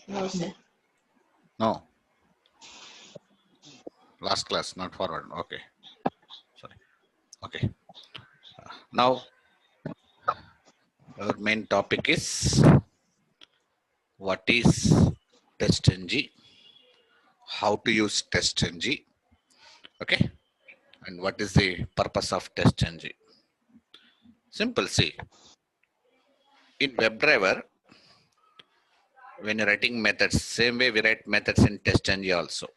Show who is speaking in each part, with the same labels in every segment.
Speaker 1: No, sir.
Speaker 2: No. Last class, not forward. Okay. Sorry. Okay. Now, our main topic is what is TestNG, how to use TestNG, okay, and what is the purpose of TestNG. Simple, see, in WebDriver, when you're writing methods, same way we write methods in TestNG also.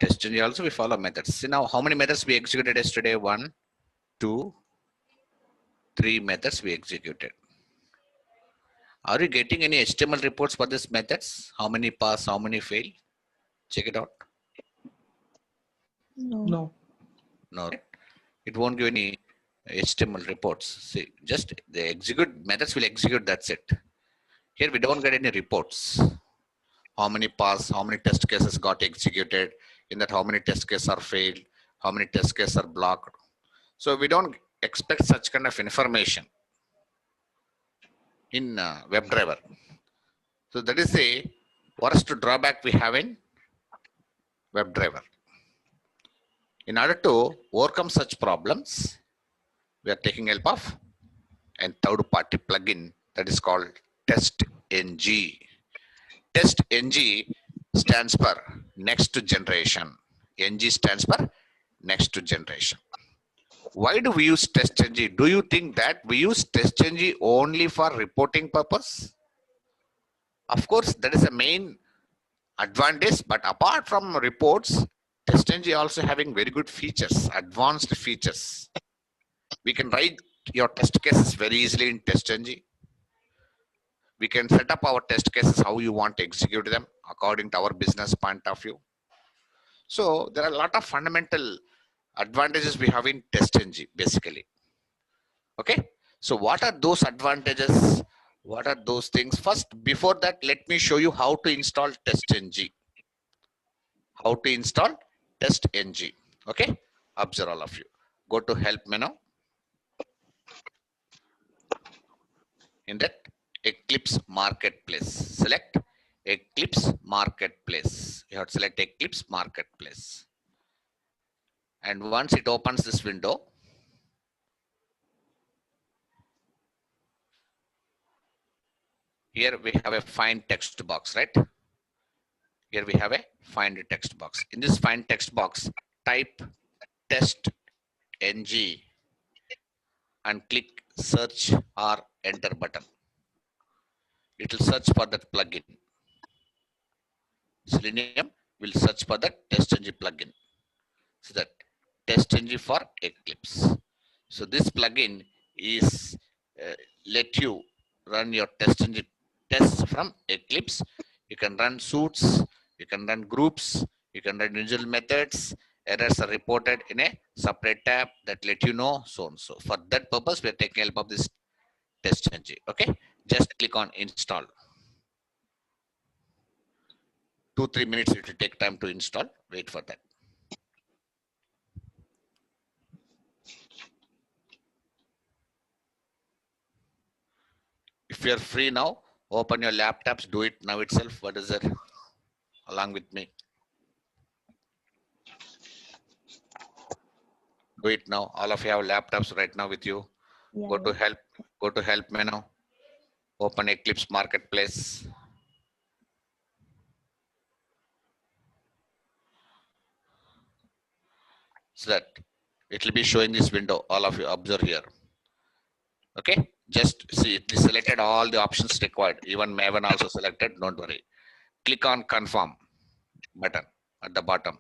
Speaker 2: TestNG also we follow methods. See now, how many methods we executed yesterday? 1, 2, 3 methods we executed. Are you getting any HTML reports for these methods? How many pass, how many fail? Check it out.
Speaker 1: No.
Speaker 2: No, right? It won't give any HTML reports. See, just the execute methods will execute, that's it. Here we don't get any reports. How many pass, how many test cases got executed, in that how many test cases are failed, how many test cases are blocked. So we don't expect such kind of information in WebDriver. So that is the worst drawback we have in WebDriver. In order to overcome such problems, we are taking help of a third-party plugin that is called TestNG. TestNG stands for next generation. NG stands for next generation. Why do we use TestNG? Do you think that we use TestNG only for reporting purpose? Of course, that is a main advantage, but apart from reports, TestNG also having very good features, advanced features. We can write your test cases very easily in TestNG. We can set up our test cases how you want to execute them according to our business point of view. So there are a lot of fundamental advantages we have in TestNG basically. Okay. So what are those advantages? What are those things? First, before that, let me show you how to install TestNG. How to install TestNG. Okay. Observe all of you. Go to help menu. In that Eclipse Marketplace, select Eclipse Marketplace. You have to select Eclipse Marketplace. And once it opens this window, here we have a find text box, right? Here we have a find text box. In this find text box, type test ng and click search or enter button. It will search for that plugin. Selenium will search for the TestNG plugin. So that TestNG for Eclipse. So this plugin is let you run your TestNG tests from Eclipse. You can run suits, you can run groups, you can run individual methods. Errors are reported in a separate tab that let you know so and so. For that purpose, we are taking help of this TestNG. Okay, just click on install. 2-3 minutes it will take time to install. Wait for that. If you are free now, open your laptops, do it now itself. What is it? Along with me. Do it now. All of you have laptops right now with you.
Speaker 1: Yeah,
Speaker 2: Go to help menu. Open Eclipse Marketplace. So that it will be showing this window. All of you observe here. Okay. Just see it selected all the options required. Even Maven also selected. Don't worry. Click on confirm button at the bottom.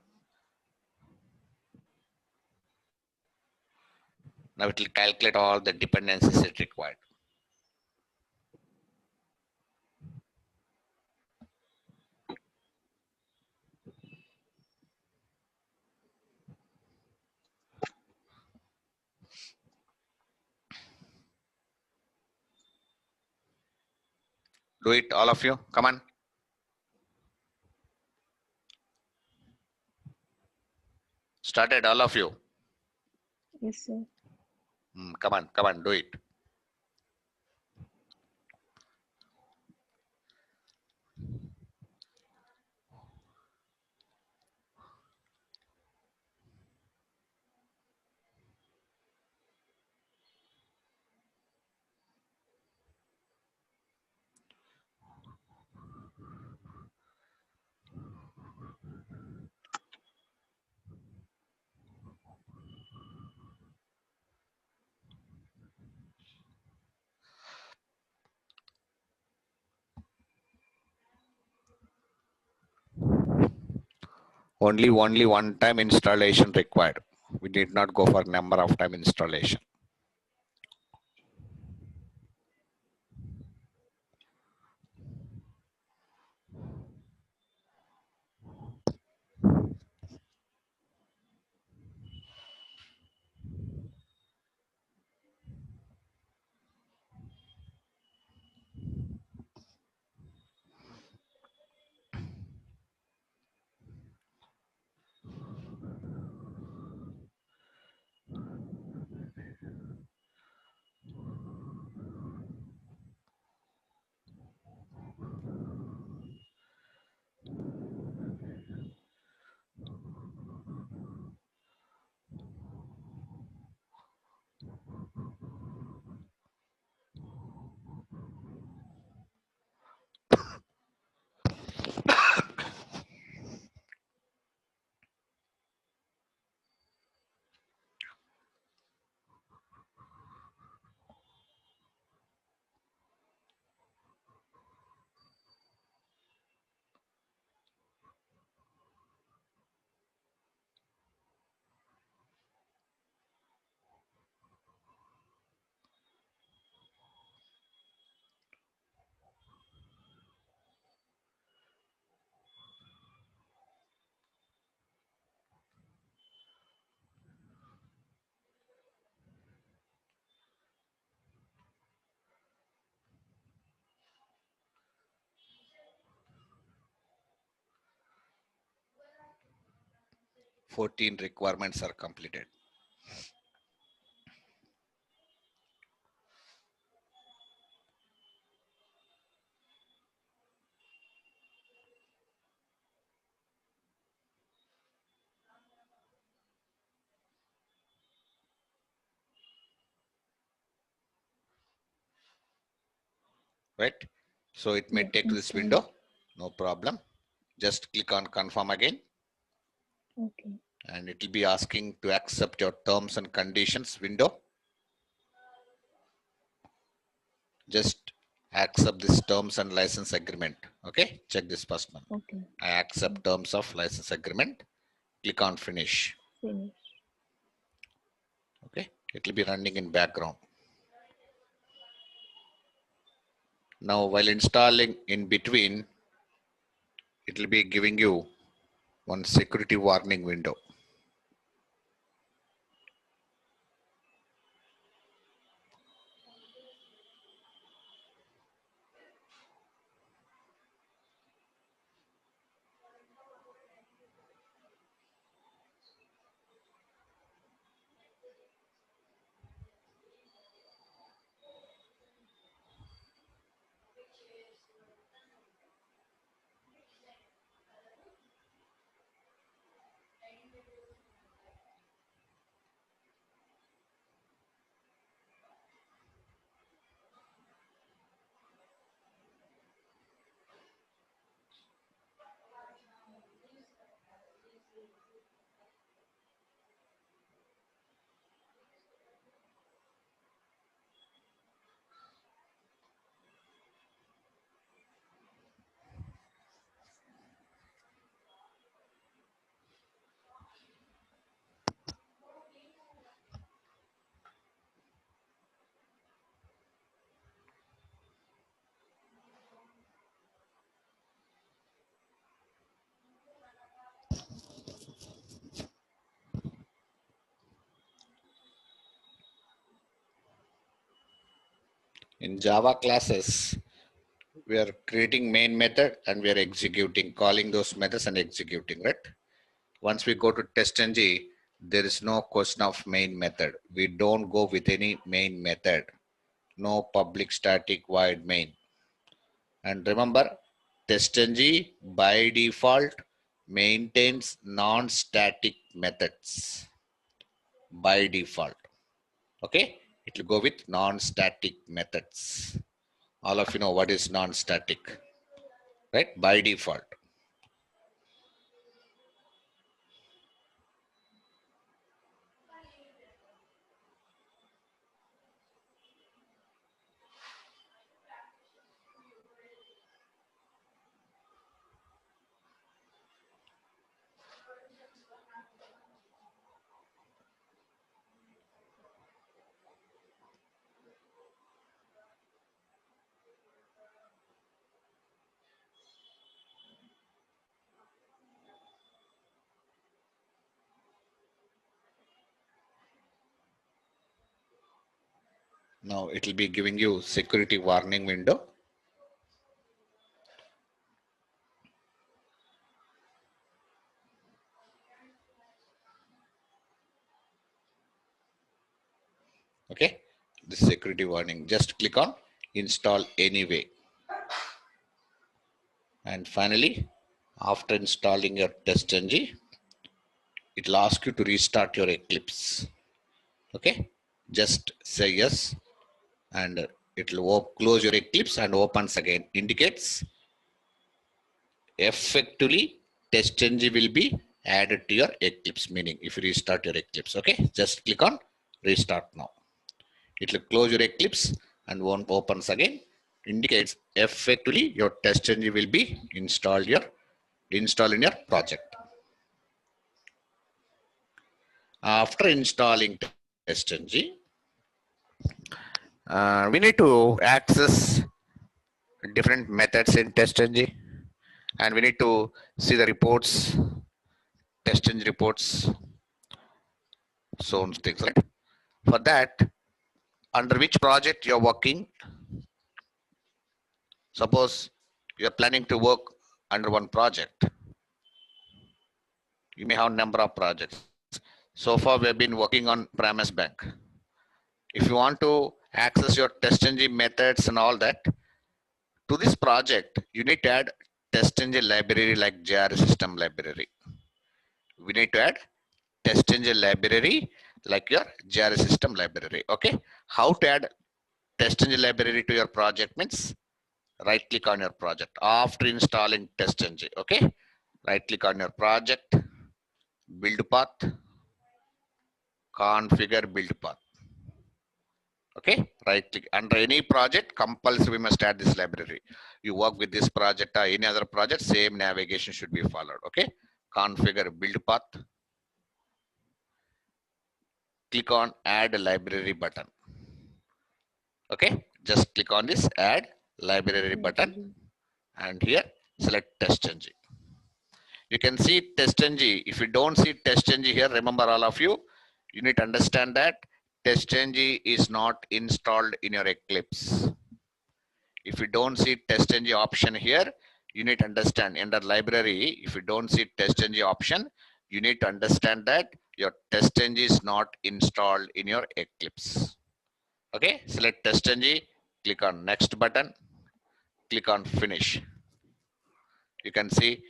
Speaker 2: Now it will calculate all the dependencies it required. Do it, all of you. Come on. Started, all of you.
Speaker 1: yes, sir.
Speaker 2: Come on, do it. Only one time installation required. We did not go for number of time installation. Fourteen requirements are completed. Right? So it may
Speaker 1: Yeah,
Speaker 2: take to this
Speaker 1: installed.
Speaker 2: window, no problem. Just click on confirm again.
Speaker 1: Okay.
Speaker 2: And it will be asking to accept your terms and conditions window. Just accept this terms and license agreement. Okay, check this first one.
Speaker 1: Okay.
Speaker 2: I accept terms of license agreement. Click on finish.
Speaker 1: Finish.
Speaker 2: Okay, it will be running in background. Now, while installing in between, it will be giving you one security warning window. In Java classes, we are creating main method and we are executing, calling those methods and executing, right? Once we go to test-ng, there is no question of main method. We don't go with any main method. No public static void main. And remember, test-ng by default maintains non-static methods by default. Okay, it will go with non-static methods. All of you know what is non-static, right? By default. Now it will be giving you security warning window. Okay, the security warning. Just click on install anyway. And finally, after installing your testng, it will ask you to restart your Eclipse. Okay, just say yes, and it will close your Eclipse and opens again. Indicates effectively testng will be added to your Eclipse, meaning if you restart your Eclipse. Okay, just click on restart now. It will close your Eclipse and one opens again. Indicates effectively your testng will be installed in your project. After installing testng, we need to access different methods in testng, and we need to see the reports, testng reports, so on things, right? For that, under which project you're working, suppose you're planning to work under one project, you may have a number of projects. So far we've been working on Premise Bank. If you want to access your testng methods and all that, to this project, you need to add testng library like JR system library. We need to add testng library like your JR system library. Okay. How to add testng library to your project means right click on your project after installing testng. Okay. Right click on your project, build path, configure build path. Okay, right click under any project, compulsory we must add this library. You work with this project or any other project, same navigation should be followed. Okay, configure build path, click on add library button. Okay, just click on this add library button
Speaker 1: Library.
Speaker 2: and here select testng. You can see testng. If you don't see testng here, remember all of you, you need to understand that testng is not installed in your Eclipse. If you don't see testng option here, you need to understand under library, if you don't see testng option, you need to understand that your testng is not installed in your Eclipse. Okay, select testng, click on next button, click on finish. You can see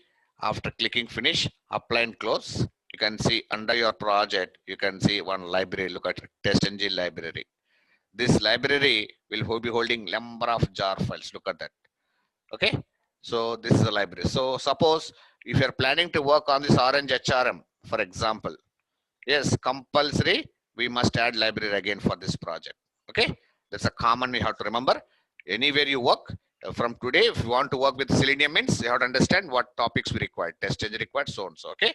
Speaker 2: after clicking finish, apply and close, you can see under your project, you can see one library. Look at testng library. This library will be holding number of jar files. Look at that. Okay, so this is a library. So suppose if you're planning to work on this orange HRM, for example, yes, compulsory we must add library again for this project. Okay, that's a common you have to remember. Anywhere you work, from today, if you want to work with Selenium means you have to understand what topics we require, testng required, so on. So okay,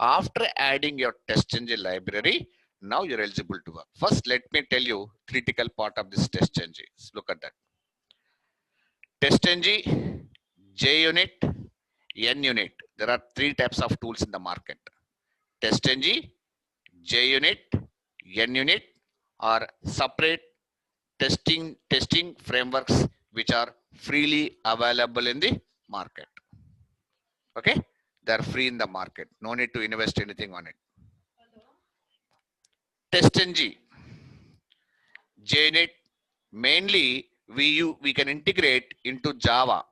Speaker 2: after adding your testng library, now you're eligible to work. First, let me tell you critical part of this testng. Look at that. testng, JUnit, NUnit. There are three types of tools in the market. testng, JUnit, NUnit are separate testing frameworks which are freely available in the market. Okay, they are free in the market. No need to invest anything on it. testng, JUnit, mainly we can integrate into Java,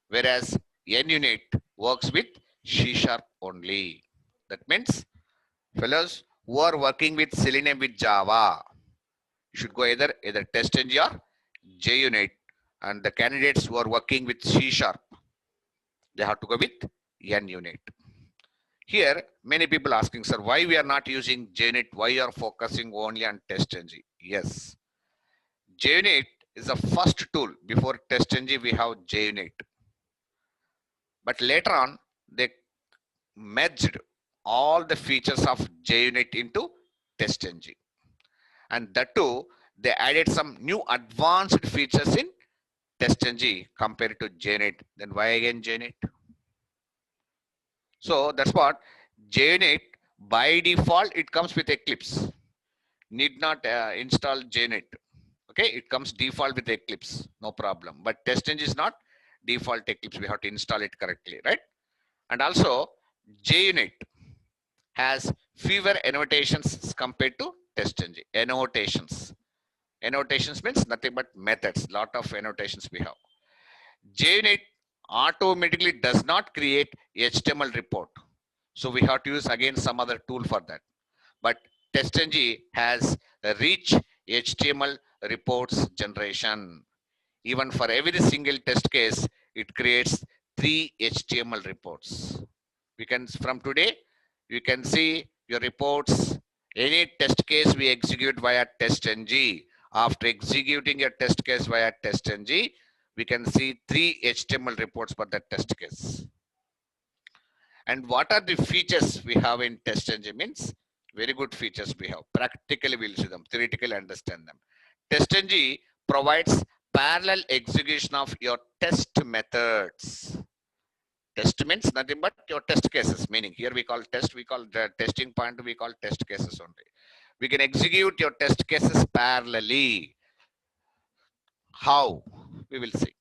Speaker 2: whereas NUnit works with C# only. That means, fellows who are working with Selenium with Java, you should go either testng or JUnit, and the candidates who are working with C#, they have to go with NUnit. Here, many people asking, sir, why we are not using JUnit? Why you are focusing only on testng? Yes, JUnit is the first tool. Before testng, we have JUnit. But later on, they merged all the features of JUnit into testng. And that too, they added some new advanced features in testng compared to JUnit. Then why again JUnit? So that's what JUnit, by default, it comes with Eclipse. Need not install JUnit. Okay, it comes default with Eclipse, no problem. But TestNG is not default Eclipse. We have to install it correctly, right? And also JUnit has fewer annotations compared to TestNG. Annotations. Annotations means nothing but methods. Lot of annotations we have. JUnit automatically does not create HTML report. So we have to use again some other tool for that. But TestNG has a rich HTML reports generation. Even for every single test case, it creates 3 HTML reports. We can, from today, you can see your reports. Any test case we execute via TestNG. After executing a test case via TestNG, we can see 3 HTML reports for that test case. And what are the features we have in TestNG means? Very good features we have. Practically we'll see them, theoretically understand them. TestNG provides parallel execution of your test methods. Test means nothing but your test cases, meaning here we call test, we call the testing point, we call test cases only. We can execute your test cases parallelly. How? We will see.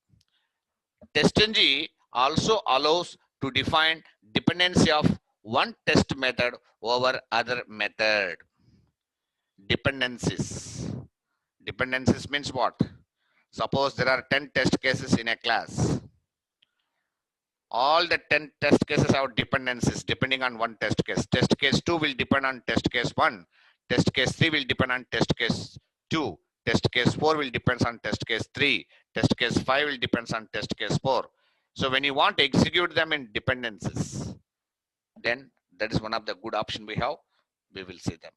Speaker 2: TestNG also allows to define dependency of one test method over other method. Dependencies. Dependencies means what? Suppose there are 10 test cases in a class. All the 10 test cases have dependencies depending on one test case. Test case 2 will depend on test case 1. Test case 3 will depend on test case 2. Test case 4 will depend on test case 3. Test case 5 will depend on test case 4. So when you want to execute them in dependencies, then that is one of the good option we have. We will see them.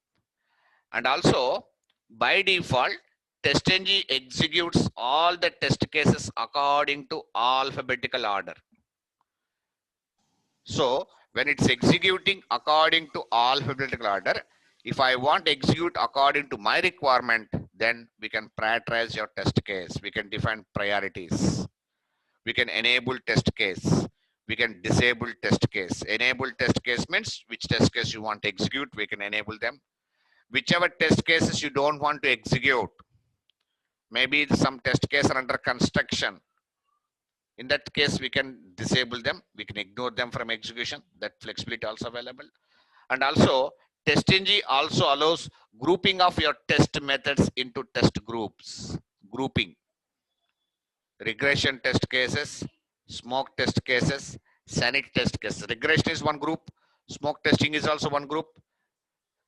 Speaker 2: And also by default, TestNG executes all the test cases according to alphabetical order. So when it's executing according to alphabetical order, if I want to execute according to my requirement, then we can prioritize your test case. We can define priorities. We can enable test case. We can disable test case. Enable test case means which test case you want to execute, we can enable them. Whichever test cases you don't want to execute, maybe some test case are under construction. In that case, we can disable them. We can ignore them from execution. That flexibility also available. And also, TestNG also allows grouping of your test methods into test groups. Grouping. Regression test cases, smoke test cases, sanity test cases. Regression is one group. Smoke testing is also one group.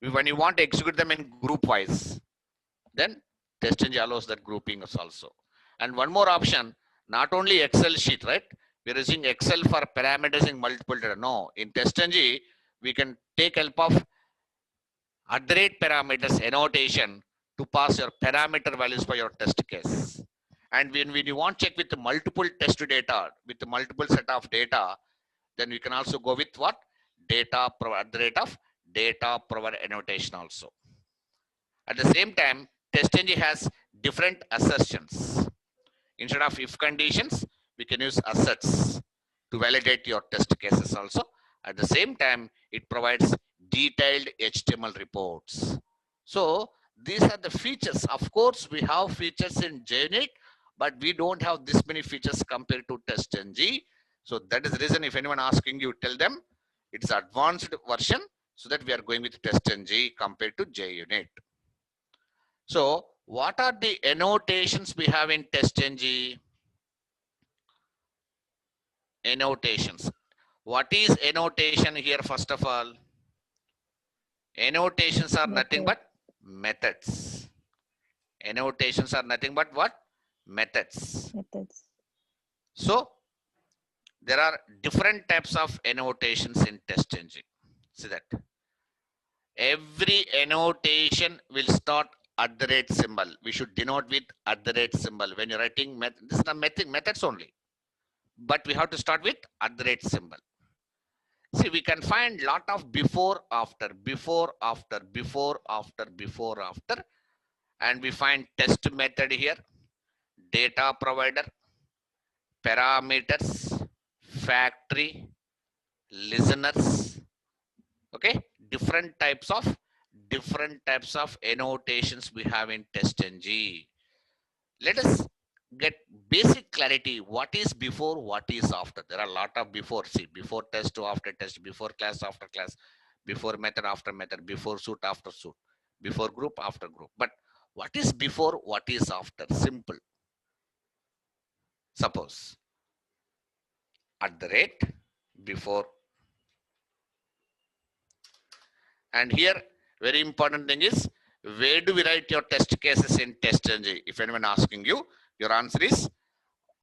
Speaker 2: When you want to execute them in group wise, then TestNG allows that grouping also. And one more option, not only Excel sheet, right? We're using Excel for parameterizing multiple data. No, in TestNG, we can take help of parameters annotation to pass your parameter values for your test case. And when you want to check with the multiple test data, with the multiple set of data, then we can also go with what? Data provider annotation also. At the same time, TestNG has different assertions. Instead of if conditions, we can use asserts to validate your test cases also. At the same time, it provides detailed HTML reports. So these are the features. Of course, we have features in JUnit, but we don't have this many features compared to TestNG. So that is the reason if anyone asking you, tell them it's advanced version so that we are going with TestNG compared to JUnit. So what are the annotations we have in TestNG? Annotations. What is annotation here first of all? Annotations are nothing
Speaker 1: Method.
Speaker 2: but methods. Annotations are nothing but what? Methods.
Speaker 1: Methods.
Speaker 2: So there are different types of annotations in TestNG. See that. Every annotation will start at the rate symbol. We should denote with at the rate symbol. When you're writing this is the methods only. But we have to start with at the rate symbol. See, we can find lot of before, after, before, after, before, after, before, after. And we find test method here, data provider, parameters, factory, listeners. Okay, different types of annotations we have in TestNG. let us get basic clarity. What is before, what is after? There are a lot of before. See, before test to after test, before class, after class, before method, after method, before suit, after suit, before group, after group. But what is before, what is after? Simple. Suppose at the rate, before, and here very important thing is, where do we write your test cases in test.ng? If anyone asking you, your answer is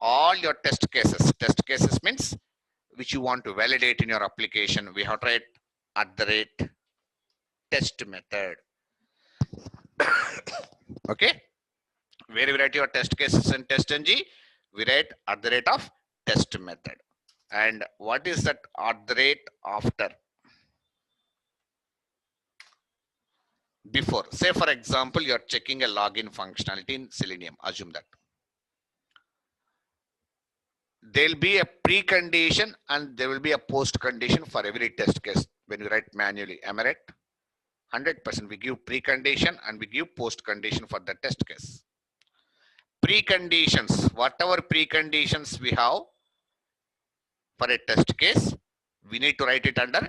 Speaker 2: all your test cases. Test cases means which you want to validate in your application. We have to write at the rate test method. Okay, where we write your test cases in test.ng, we write at the rate of test method. And what is that at the rate after? Before, say for example, you are checking a login functionality in Selenium. Assume that there'll be a precondition and there will be a post condition for every test case when you write manually. Am I right? 100% we give precondition and we give post condition for the test case. Preconditions, whatever preconditions we have for a test case, we need to write it under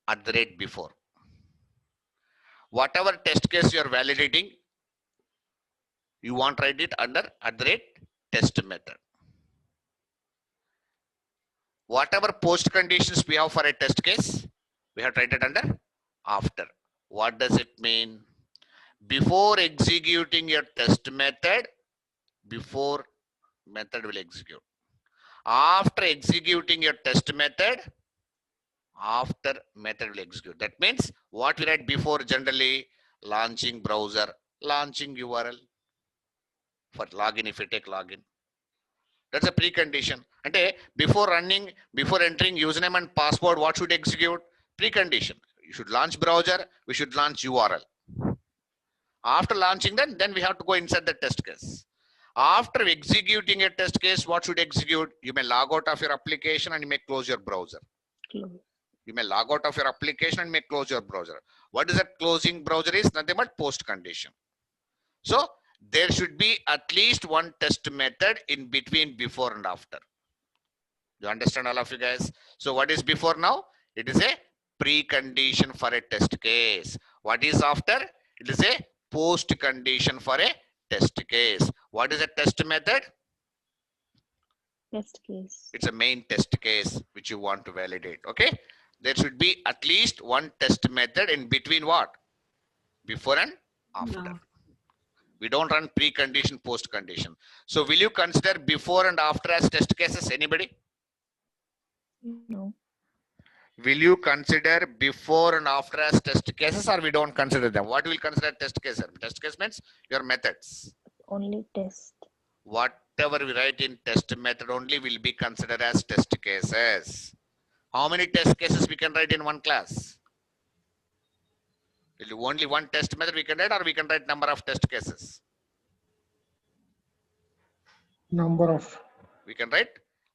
Speaker 2: at the rate before. Whatever test case you are validating, you want to write it under at the rate test method. Whatever post conditions we have for a test case, we have to write it under after. What does it mean? Before executing your test method, before method will execute. After executing your test method, after method will execute. That means what we write before generally, launching browser, launching URL. For login, if you take login, that's a precondition. And before running, before entering username and password, what should execute? Precondition. You should launch browser, we should launch URL. After launching that, then we have to go inside the test case. After executing a test case, what should execute? You may log out of your application and you may close your browser.
Speaker 1: Close.
Speaker 2: You may log out of your application and may close your browser. What is that closing browser is? Nothing but post condition. So there should be at least one test method in between before and after. You understand all of you guys? So what is before now? It is a precondition for a test case. What is after? It is a post condition for a test case. What is a test method?
Speaker 1: Test case.
Speaker 2: It's a main test case which you want to validate. Okay. There should be at least one test method in between what? Before and after.
Speaker 1: Yeah.
Speaker 2: We don't run precondition, post condition. So will you consider before and after as test cases? Anybody?
Speaker 1: No.
Speaker 2: Will you consider before and after as test cases, or we don't consider them? What will consider test cases? Test case means your methods.
Speaker 1: Only test.
Speaker 2: Whatever we write in test method only will be considered as test cases. How many test cases we can write in one class? Only one test method we can write, or we can write number of test cases?
Speaker 3: Number of.
Speaker 2: We can write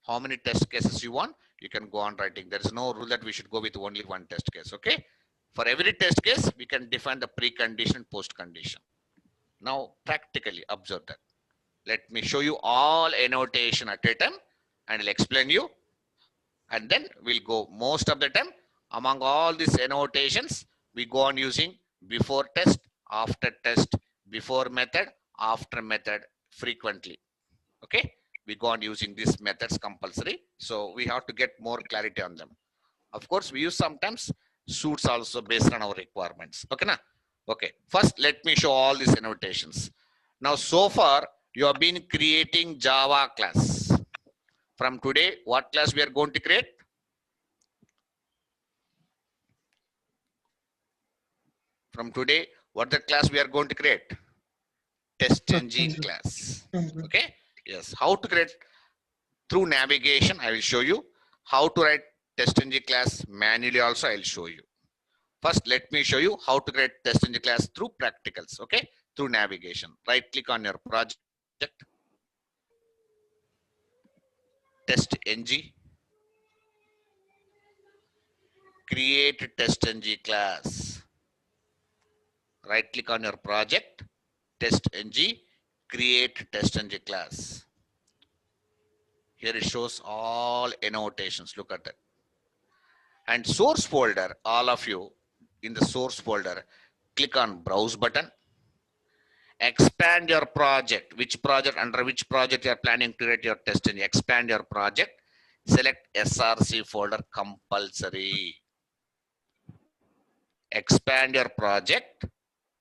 Speaker 2: how many test cases you want. You can go on writing. There is no rule that we should go with only one test case. Okay. For every test case, we can define the precondition and post condition. Now, practically observe that. Let me show you all annotation at a time and I'll explain you. And then we'll go most of the time among all these annotations, we go on using before test, after test, before method, after method frequently. Okay. We go on using these methods compulsory. So we have to get more clarity on them. Of course, we use sometimes suits also based on our requirements. Okay. Na? Okay. First, let me show all these annotations. Now, so far, you have been creating Java class. From today, what class we are going to create? From today, what the class we are going to create? Test.ng class. Okay. Yes. How to create? Through navigation, I will show you. How to write test.ng class manually also I will show you. First, let me show you how to create test.ng class through practicals. Okay. Through navigation. Right click on your project. Test.ng. Create test.ng class. Right click on your project. Test.ng. create test.ng class. Here it shows all annotations. Look at that. And source folder, all of you in the source folder, click on browse button. Expand your project. Which project, under which project you are planning to create your test.ng. Expand your project. Select SRC folder compulsory. Expand your project.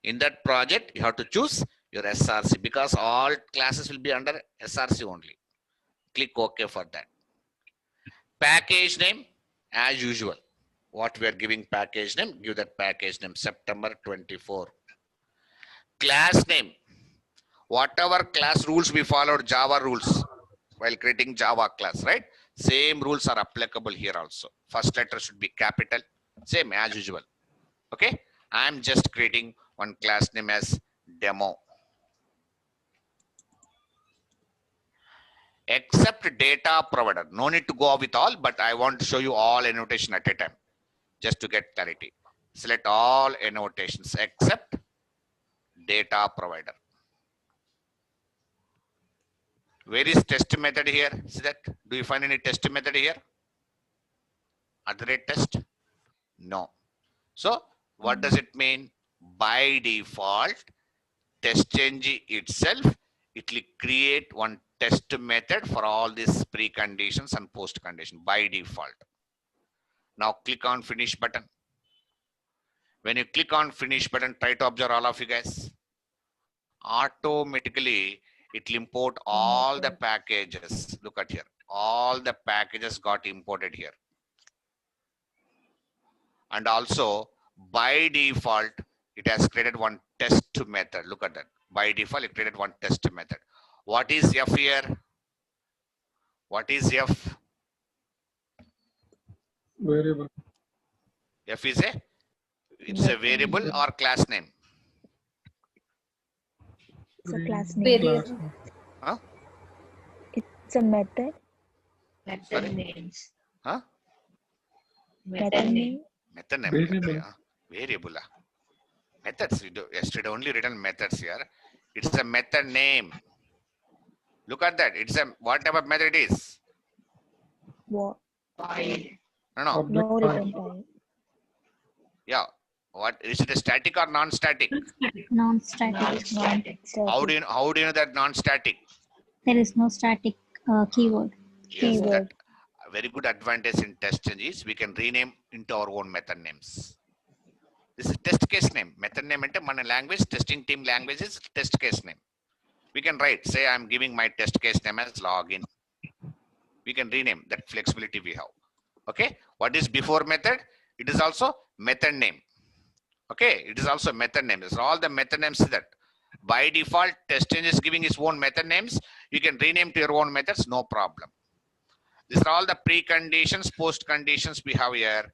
Speaker 2: In that project, you have to choose your SRC because all classes will be under SRC only. Click OK for that. Package name, as usual. What we are giving package name, give that package name, September 24. Class name, whatever class rules we followed, Java rules, while creating Java class, right? Same rules are applicable here also. First letter should be capital, same as usual. Okay, I'm just creating one class name as demo. Except data provider. No need to go with all, but I want to show you all annotation at a time, just to get clarity. Select all annotations except data provider. Where is test method here? See that? Do you find any test method here? @test? No. So what does it mean? By default, test.ng itself, it will create one test method for all these preconditions and post condition by default. Now click on finish button. When you click on finish button, try to observe all of you guys. Automatically, it will import all the packages. Look at here. All the packages got imported here. And also, by default, it has created one test method. Look at that. By default, it created one test method. What is F here? What is F?
Speaker 3: Variable.
Speaker 2: F is it's a variable or class name?
Speaker 1: It's a class name.
Speaker 4: Variable.
Speaker 2: Huh?
Speaker 1: It's a method.
Speaker 4: Method names.
Speaker 2: Huh?
Speaker 1: Method name.
Speaker 2: Method name.
Speaker 3: Variable.
Speaker 2: Variable. Methods. Yesterday only written methods here. It's a method name. Look at that. It's a whatever method it is.
Speaker 1: What?
Speaker 2: No.
Speaker 1: No written type.
Speaker 2: Yeah. What is it? A static or non-static?
Speaker 5: Non-static.
Speaker 2: How do you know that non-static?
Speaker 5: There is no static keyword.
Speaker 2: Yes,
Speaker 1: Keyword.
Speaker 2: that a very good advantage in test is we can rename into our own method names. This is test case name. Method name ante mana language, testing team language is test case name. We can write, say I'm giving my test case name as login. We can rename, that flexibility we have. Okay. What is before method? It is also method name. Okay. It is also method name. So all the method names is that. By default, test is giving its own method names. You can rename to your own methods, no problem. These are all the preconditions, post conditions we have here.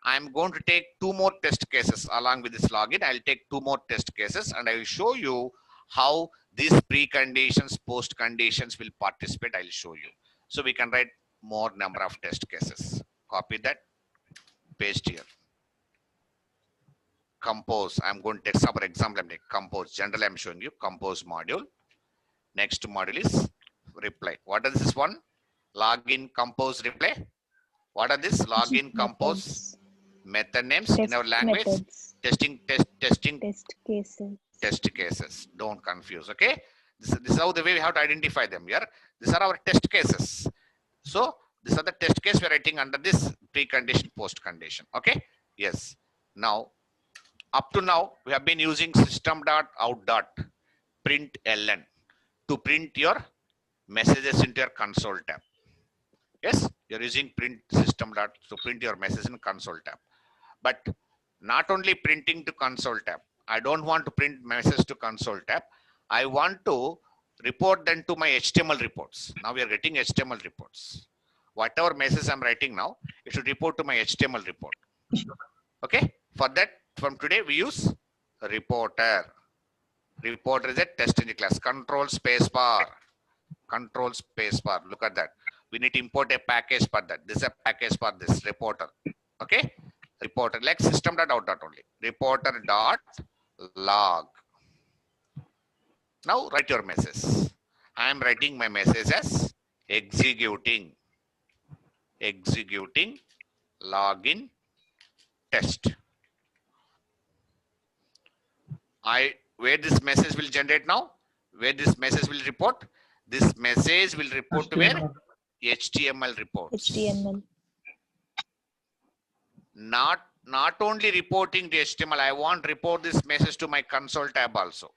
Speaker 2: I'm going to take two more test cases along with this login. I'll take two more test cases and I will show you how these preconditions, post conditions will participate. I'll show you. So we can write more number of test cases. Copy that, paste here. Compose. I'm going to take some example. I'm taking compose. Generally, I'm showing you compose module. Next module is reply. What is this one? Login, compose, reply. What are this? Login, compose, method names in our language.
Speaker 1: Methods.
Speaker 2: Testing,
Speaker 1: Test cases.
Speaker 2: test cases. Don't confuse. Okay. This is how the way we have to identify them here. These are our test cases. So these are the test case we're writing under this precondition, post condition. Okay. Yes. Now, up to now, we have been using system.out.println to print your messages into your console tab. Yes, you're using print system to print your message in console tab. But not only printing to console tab. I don't want to print message to console tab. I want to report them to my HTML reports. Now we are getting HTML reports. Whatever message I'm writing now, it should report to my HTML report. Okay. For that, from today we use reporter. Reporter is a test in the class. Control space bar. Control space bar. Look at that. We need to import a package for that. This is a package for this reporter. Okay. Reporter like system.out.only. Reporter.log. Now write your message. I am writing my message as executing login test. Where this message will generate now, where this message will report, this message will report to where? HTML reports.
Speaker 1: HTML.
Speaker 2: Not only reporting to HTML, I want report this message to my console tab also.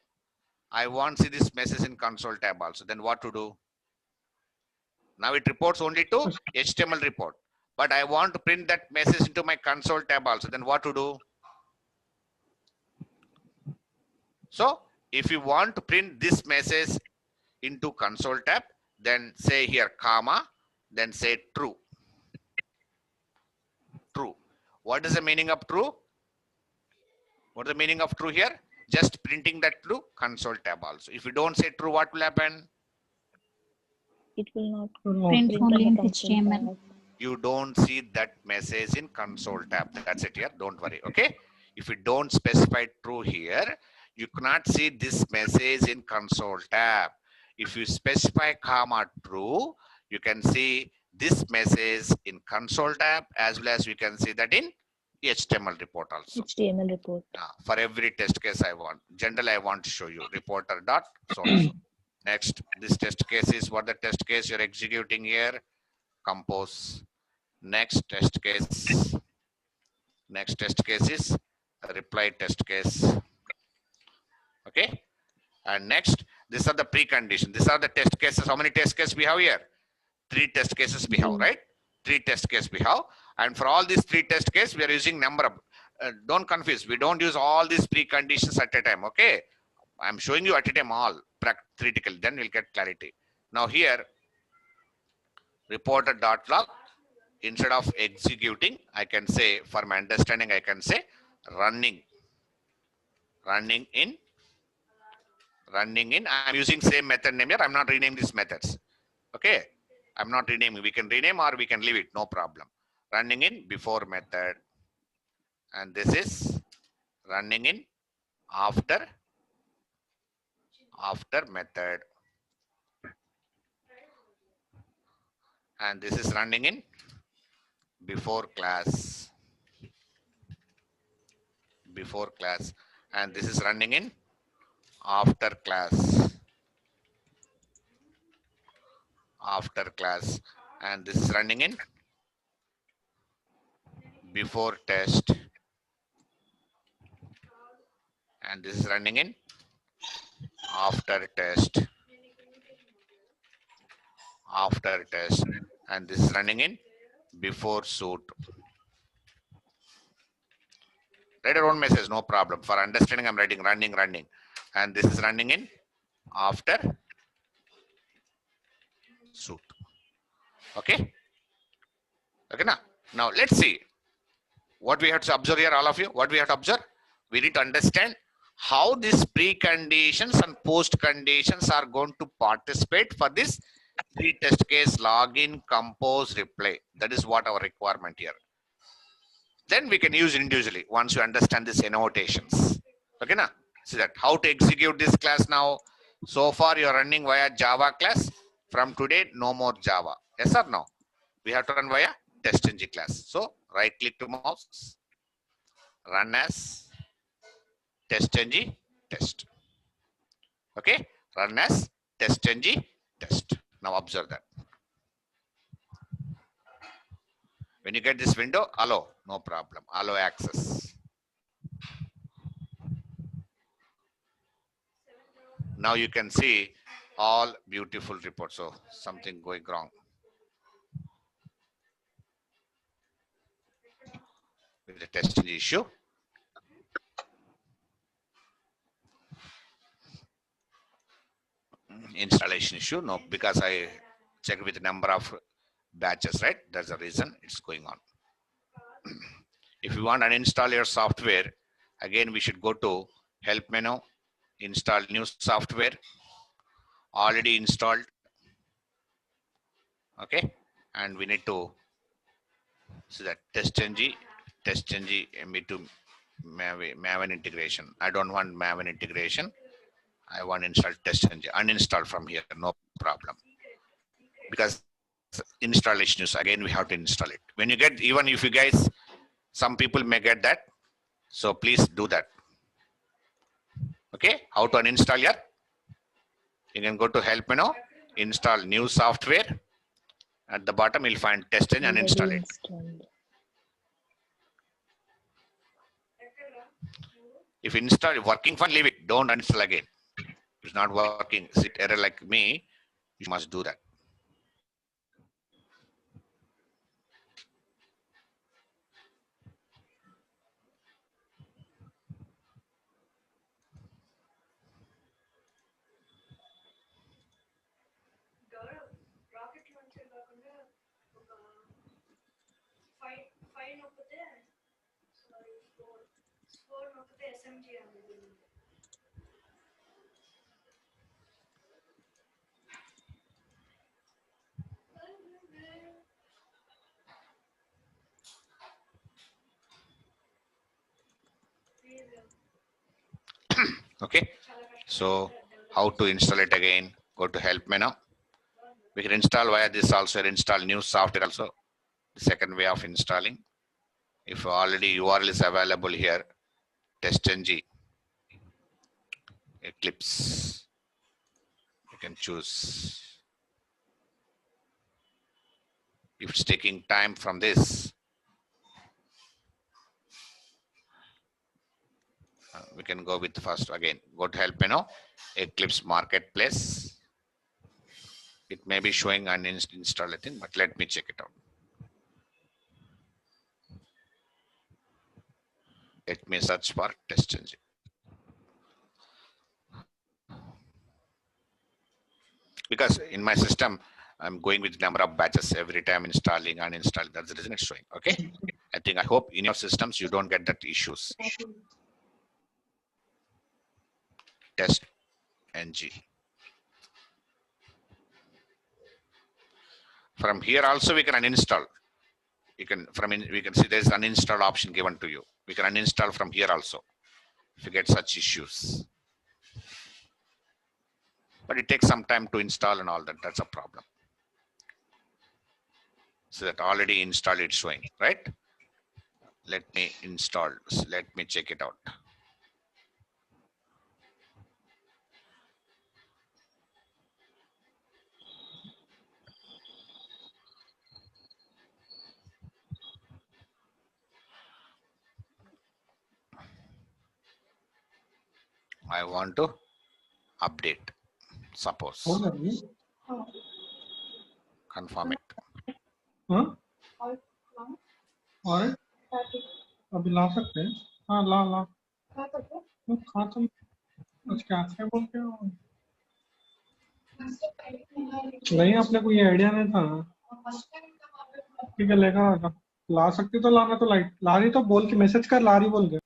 Speaker 2: I want see this message in console tab also. Then what to do? Now it reports only to HTML report, but I want to print that message into my console tab also. Then what to do? So if you want to print this message into console tab, then say here comma, then say true. True. What is the meaning of true? What is the meaning of true here? Just printing that to console tab also. If you don't say true, what will happen?
Speaker 1: It will not
Speaker 5: Print
Speaker 1: print
Speaker 5: only
Speaker 1: on
Speaker 5: in
Speaker 1: the console
Speaker 5: HTML.
Speaker 1: tab.
Speaker 2: You don't see that message in console tab. That's it here. Don't worry. Okay. If you don't specify true here, you cannot see this message in console tab. If you specify comma true, you can see this message in console tab as well as you can see that in HTML report also.
Speaker 1: HTML report.
Speaker 2: For every test case I want. Generally, I want to show you reporter dot so and so. Next, this test case is what the test case you're executing here. Compose. Next test case. Next test case is a reply test case. Okay. And next, these are the preconditions. These are the test cases. How many test cases we have here? 3 test cases we have, right? 3 test cases we have. And for all these 3 test cases, we are using number of, don't confuse. We don't use all these preconditions at a time. Okay. I'm showing you at a time all theoretical. Then we'll get clarity. Now here, reporter.log. Instead of executing, I can say, for my understanding, I can say running in. I'm using same method name here. I'm not renaming these methods. Okay. I'm not renaming. We can rename or we can leave it. No problem. Running in before method. And this is running in after method. And this is running in before class. And this is running in after class. And this is running in before test. And this is running in after test. And this is running in before suit. Write your own message, no problem. For understanding, I'm writing running. And this is running in after suit. Okay. Okay, now let's see what we have to observe here, all of you. What we have to observe? We need to understand how these preconditions and post conditions are going to participate for this 3 test case login, compose, reply. That is what our requirement here. Then we can use individually once you understand these annotations. Okay, now see that how to execute this class now. So far you are running via Java class. From today, no more Java. Yes or no? We have to run via testng class. So right click to mouse, run as testng test. Okay, run as testng test. Now observe that. When you get this window, allow, no problem. Allow access. Now you can see all beautiful reports. So something going wrong with the testing issue. Installation issue. No, because I checked with the number of batches, right? That's the reason it's going on. If you want to uninstall your software, again, we should go to help menu, install new software, already installed. Okay. And we need to see that testng MB2 Maven integration. I don't want Maven integration. I want to install test engine. Uninstall from here, no problem. Because installation is again we have to install it. When you get, even if you guys, some people may get that. So please do that. Okay, how to uninstall here? You can go to help menu, install new software. At the bottom, you'll find test engine and
Speaker 1: Already
Speaker 2: install it.
Speaker 1: installed.
Speaker 2: If install working fine, leave it. Don't uninstall again. If it's not working, sit error like me, you must do that. Okay, so how to install it again? Go to help menu. We can install via this also, install new software also. The second way of installing. If already URL is available here, testng, Eclipse, you can choose. If it's taking time from this, we can go with first again. Go to help menu, Eclipse Marketplace. It may be showing uninstall a thing, but let me check it out. Let me search for test engine. Because in my system, I'm going with number of batches every time installing, uninstalling. That's the reason it's showing. Okay. I hope in your systems you don't get that issues. Test ng. From here also we can uninstall. You can we can see there's uninstall option given to you. We can uninstall from here also if you get such issues. But it takes some time to install and all that. That's a problem. So that already installed it's showing, right? Let me install. Let me check it out. I want to update. Suppose.
Speaker 3: हो गई
Speaker 2: Confirm it.
Speaker 3: हाँ और अभी ला सकते हैं हाँ ला ला वो खा तुम कुछ कैसे बोलते हो नहीं अपने को ये आइडिया नहीं था ठीक है लेकर आजा ला सकती तो लाना तो लाइट ला रही तो बोल के मैसेज कर ला रही बोल के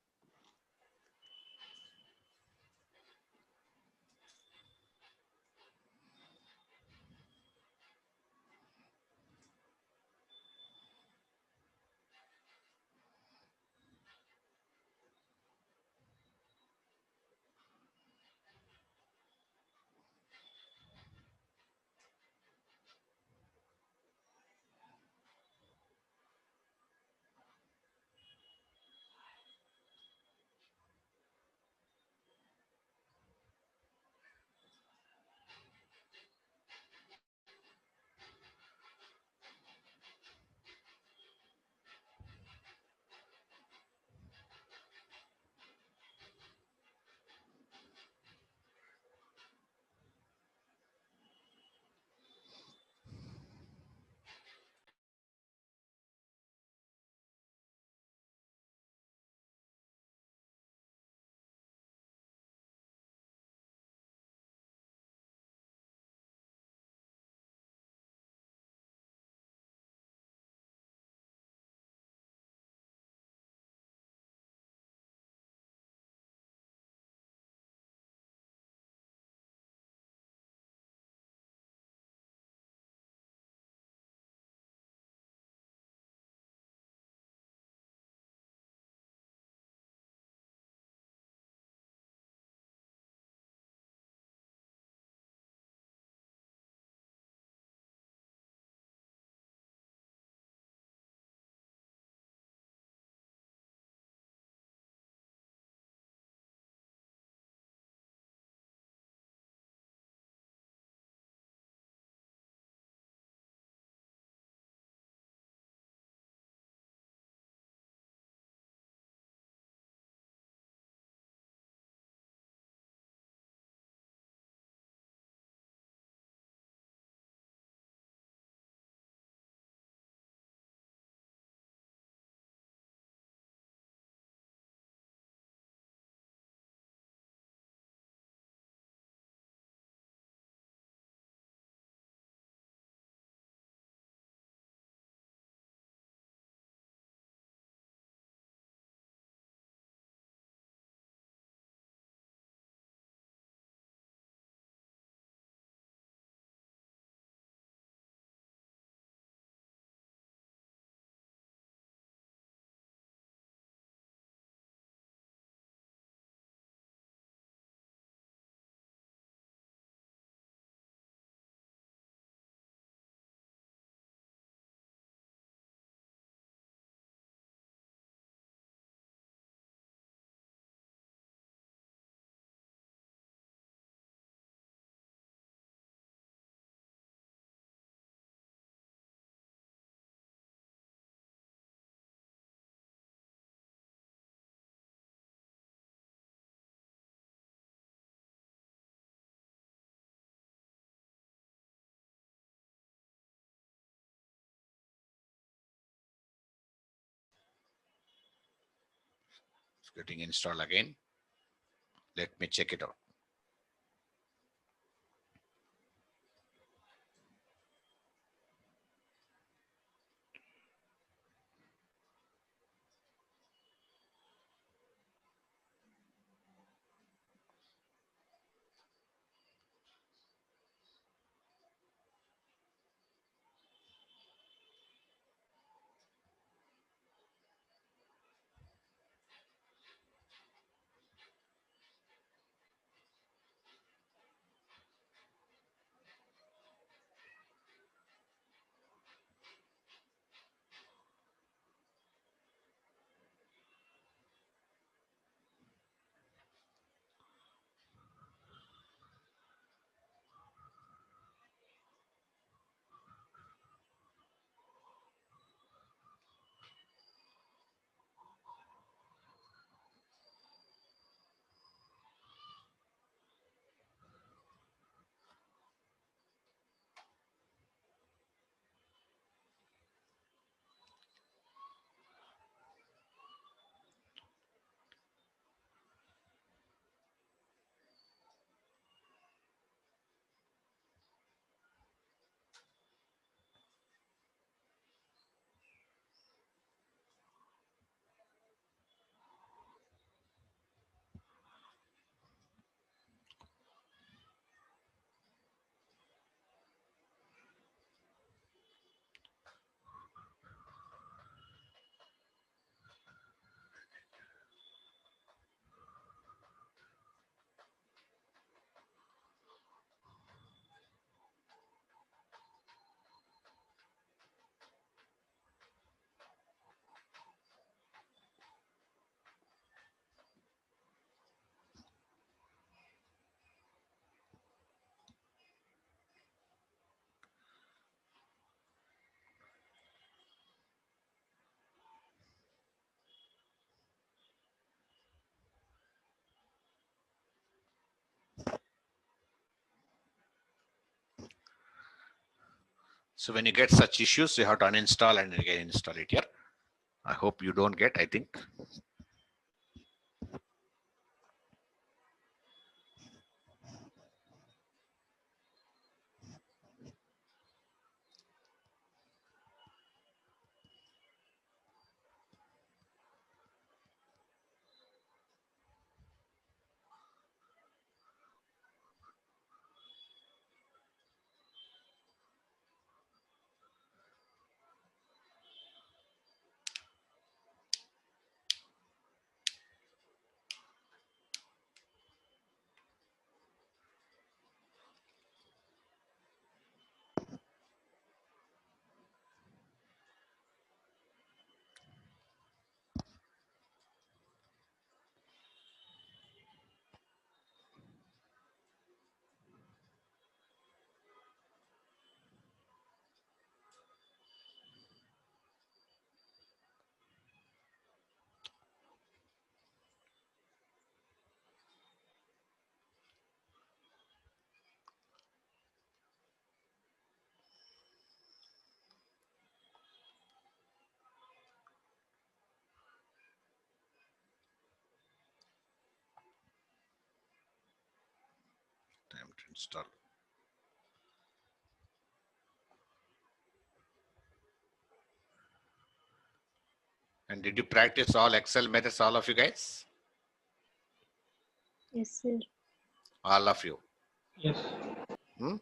Speaker 2: getting installed again. Let me check it out. So when you get such issues, you have to uninstall and again install it here. I hope you don't get, I think. Time to install. And did you practice all Excel methods, all of you guys?
Speaker 1: Yes, sir.
Speaker 2: All of you.
Speaker 3: Yes.
Speaker 2: Hmm?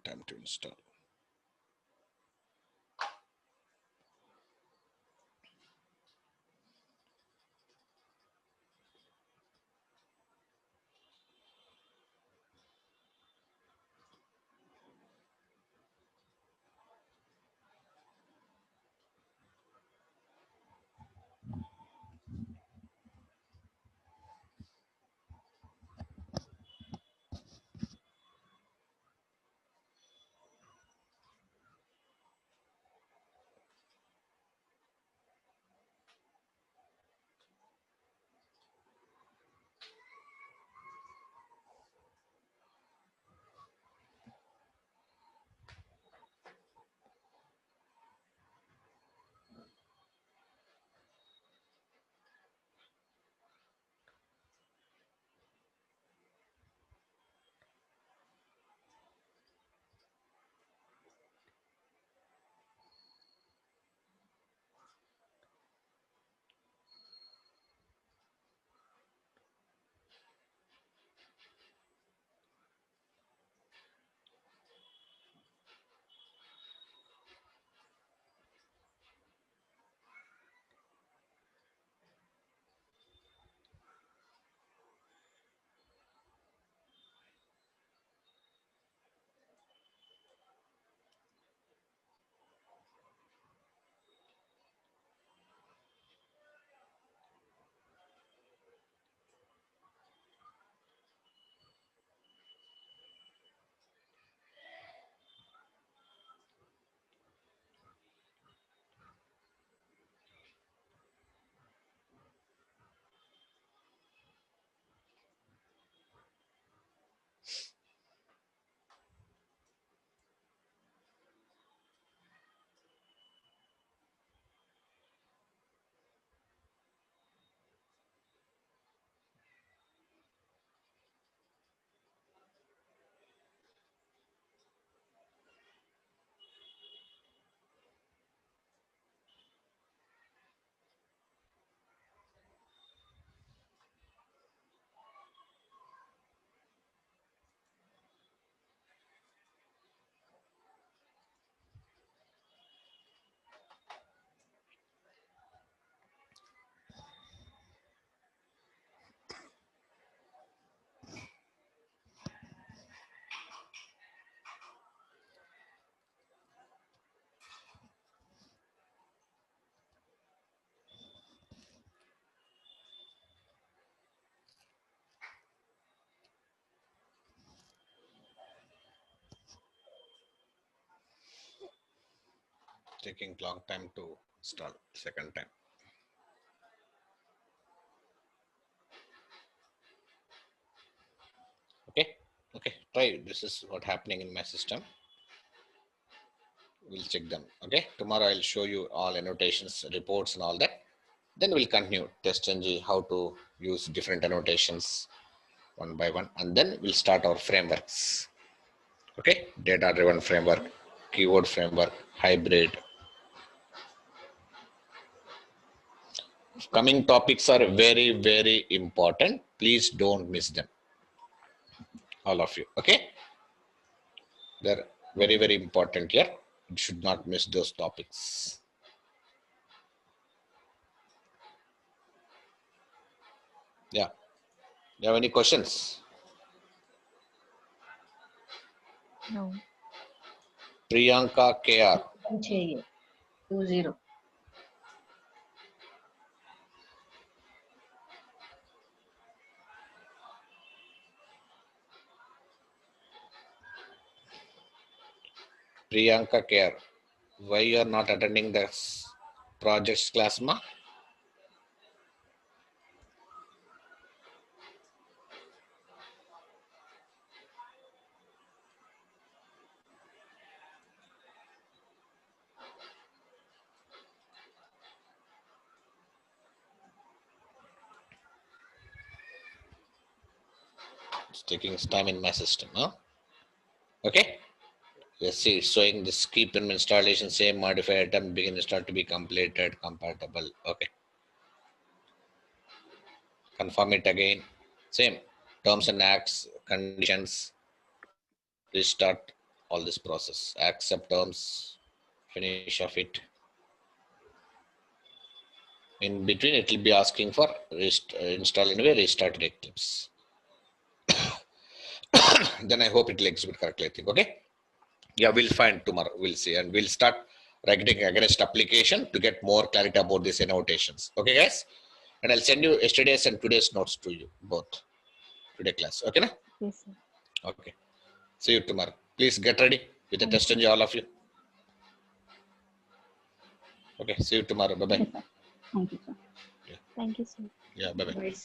Speaker 2: time to install. Taking long time to install second time. Okay, try. This is what happening in my system. We'll check them. Okay, tomorrow I'll show you all annotations, reports, and all that. Then we'll continue test ng how to use different annotations one by one, and then we'll start our frameworks. Okay, data driven framework, keyword framework, hybrid. Coming topics are very, very important. Please don't miss them, all of you. Okay, they're very, very important here. You should not miss those topics. Yeah, you have any questions?
Speaker 1: No.
Speaker 2: Priyanka KR.
Speaker 4: चाहिए 20.
Speaker 2: Priyanka KR. Why you are not attending the projects class, ma? It's taking time in my system, huh? Okay. Let's see, it's showing this keep in installation, same modify item, begin install to be completed, compatible. Okay. Confirm it again. Same. Terms and acts, conditions, restart, all this process. Accept terms, finish of it. In between, it will be asking for install anyway, restart Eclipse. Then I hope it will execute correctly, I think. Okay. Yeah, we'll find tomorrow. We'll see. And we'll start writing against application to get more clarity about these annotations. Okay, guys? And I'll send you yesterday's and today's notes to you both. Today class. Okay, na?
Speaker 1: Yes, sir.
Speaker 2: Okay. See you tomorrow. Please get ready with the test engine, all of you. Okay. See you tomorrow. Bye-bye.
Speaker 5: Yes, sir. Thank you, sir.
Speaker 2: Yeah, bye-bye.
Speaker 4: Right.